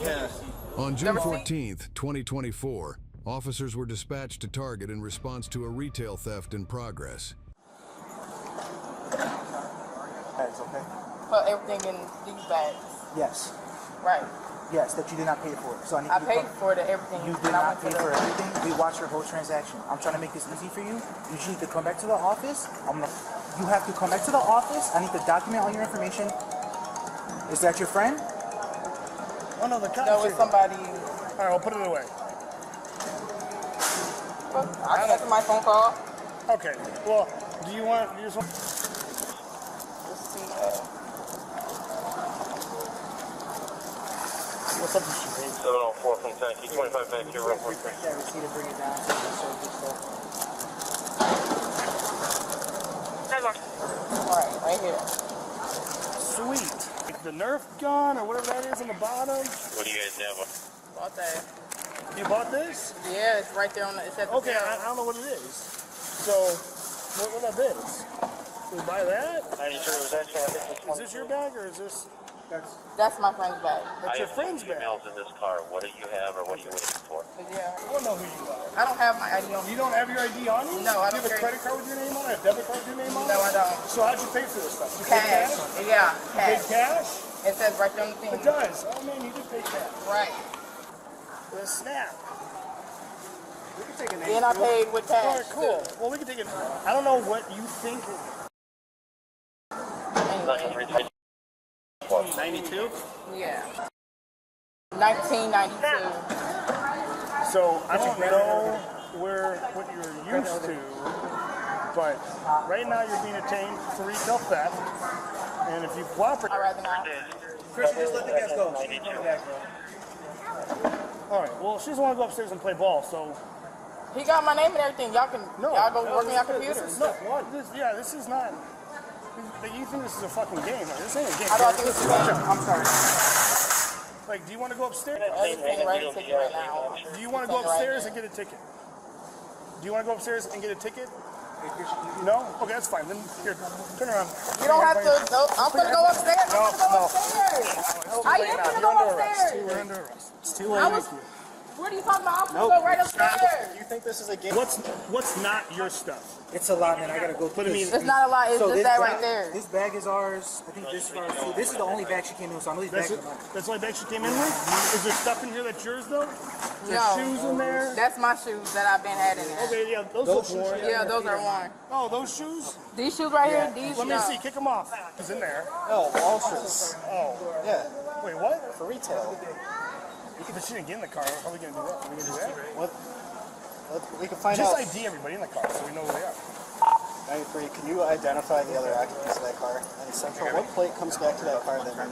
Yeah. On June 14th, 2024, officers were dispatched to Target in response to a retail theft in progress. Bags, okay? Put everything in these bags. Yes. Right. Yes, that you did not pay for. So I need I you to paid for everything. You did not pay for everything. We watched your whole transaction. I'm trying to make this easy for you. You just need to come back to the office. You have to come back to the office. I need to document all your information. Is that your friend? Oh no, the cops. No, it's somebody. All right, I'll put it away. I answered my phone call. Okay. Well, do you just want? Let's see. What's up, Mr. Page? 704 from Taxi 25 back here, real quick. Yeah, we see to bring it down. So Alright, right here. Sweet. Like the Nerf gun or whatever that is on the bottom. What do you guys have? Bought that. You bought this? Yeah, it's right there on the. It's at the Okay, I don't know what it is. So, what that is? Can we buy that? Are you sure it was actually? Is this your bag or is this? That's my friend's bag. That's your friend's bag. Emails in this car. What do you have or what are you waiting for? Yeah. I don't know who you are. I don't have my ID on me. You don't have your ID on you? No, I Do don't. you have a credit card with your name on it? A debit card with your name on it? No, I don't. So how'd you pay for this stuff? You paid Cash. Yeah, You paid cash. cash? It says right there on the thing. It does. Oh man, you did pay cash. Right. With a snap. We can take an Then I paid with cash. All right, cool. Well, we can take it. I don't know what you think. Anyway. 92? Yeah. 1992. So I don't know what you're used to, but right now you're being detained for retail theft. And if you cooperate, I'd rather not. Christian, just let the guys go. all right. Well, she doesn't want to go upstairs and play ball, so He got my name and everything. Y'all can. no. Y'all go work on your This computers. is not one. This is not. You think this is a fucking game? Like, this ain't a game. I don't think it's a game. I'm sorry. Like, do you want to go upstairs? Everything right ticket right now. Do you want to go upstairs and get a ticket? Do you want to go upstairs and get a ticket? No? Okay, that's fine. Then here, turn around. You don't have to. No, I'm gonna go upstairs. No, I'm gonna go no. upstairs. I am gonna You're go under arrest. upstairs. You're under arrest. It's too I was. What are you talking about? I'm gonna go right upstairs. You think this is a game? What's not your stuff? It's a lot, man. I gotta go through But I mean, this. It's not a lot. It's So just this that bag- right there. This bag is ours. I think this is ours too. This is the only bag she came in with, so I know these bags are mine. That's the only bag she came in with? Is there stuff in here that's yours, though? There's No. shoes in there? That's my shoes that I've been had in there. Okay, yeah, those look worn. Yeah, those are worn. Oh, those shoes? These shoes right here. These. Let me no. see. Kick them off. It's in there. Oh, all shoes. Oh. Yeah, Wait, what? for retail. But she didn't get in the car. How are we going to do that? Are we going to do that? What? We can find Just out. ID everybody in the car so we know who they are. Can you identify the other occupants of that car? And Central, what plate comes back to that car that ran?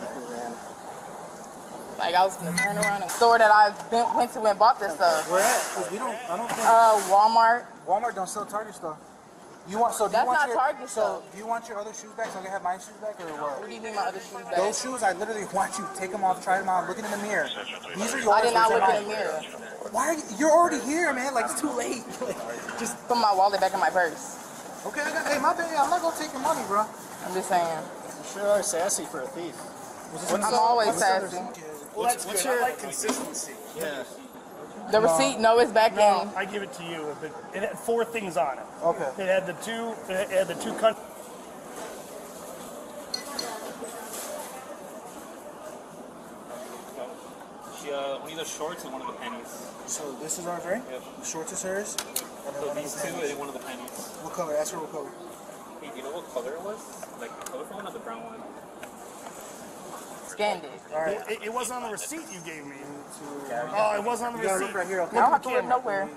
Like I was gonna turn around and store that I went to and bought this stuff. Where at? 'Cause we don't. I don't think Walmart. Walmart don't sell Target stuff. You want so? Do That's you want not your, Target So stuff. do you want your other shoes back? So I can have my shoes back or what? What do you mean my other shoes back? Those shoes, I literally want you to take them off, try them on, look in the mirror. These are yours. I did not those look are in the mine. mirror. Why are you? You're already here, man. Like it's too late. Just put my wallet back in my purse. Okay, hey, my bad. I'm not gonna take your money, bro. I'm just saying. You sure are sassy for a thief. I'm always sassy. Well, that's good. I like consistency. Yeah. The receipt, no, it's back No, in. I give it to you. But it had 4 things on it. Okay. It had the two. It had the two countries. One of the shorts and one of the pennies. So this is ours, right? Yep. The shorts is hers. And then So one these is two hers. and one of the pennies. What color? Ask her what color. Hey, do you know what color it was? Like the colorful one or the brown one? Scanned it. All right. It wasn't on the receipt you gave me. Oh, it wasn't on the You gotta receipt. look right here. Okay. I don't have to look nowhere.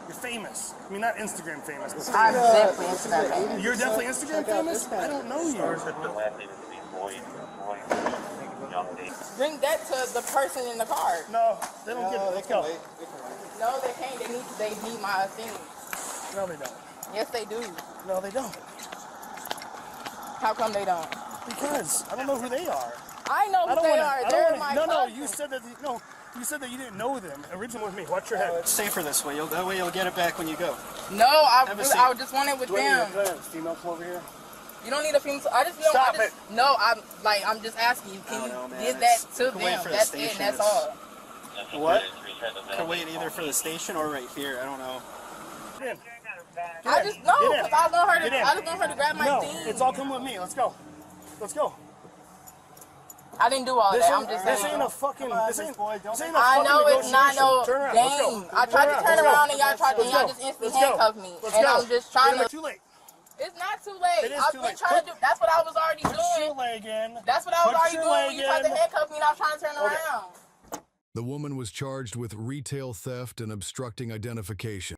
You're famous. I mean, not Instagram famous. But I'm definitely Instagram famous. you're definitely Instagram famous? I don't know you. Bring that to the person in the car. No, they don't get it. They Let's can go. wait. No, they can't. They need my thing. No, they don't. Yes, they do. No, they don't. How come they don't? Because I don't know who they are. I know who they are. They're my No, cousin. you said that. No, you said that you didn't know them. Original with me. Watch your head. It's safer this way. That way you'll get it back when you go. No, I Have a seat. just want it with them. Female, come over here. You don't need a female. I just don't. Stop I just, it. No, I'm just asking you. Can I you don't know, man. give that It's- to can wait them? for the That's it. station. That's It's- all. What? Could wait either for the station or right here. I don't know. Get in. I just no, Get in. because I want her to. Get in. I just want her to grab my No, thing. it's all come with me. Let's go. Let's go. I didn't do all This that. ain't, I'm just this saying. ain't a fucking. This ain't a I fucking know it's not no negotiation. Turn around. Let's go. game. I tried to turn around and y'all tried to. Y'all just instantly handcuffed me, and I'm just trying to. Too late. It's not too late. It is I've too been late. trying to do. That's what I was already Put your doing. leg in. That's what I was Put already your doing when leg you tried to in. handcuff me and I was trying to turn around. The woman was charged with retail theft and obstructing identification.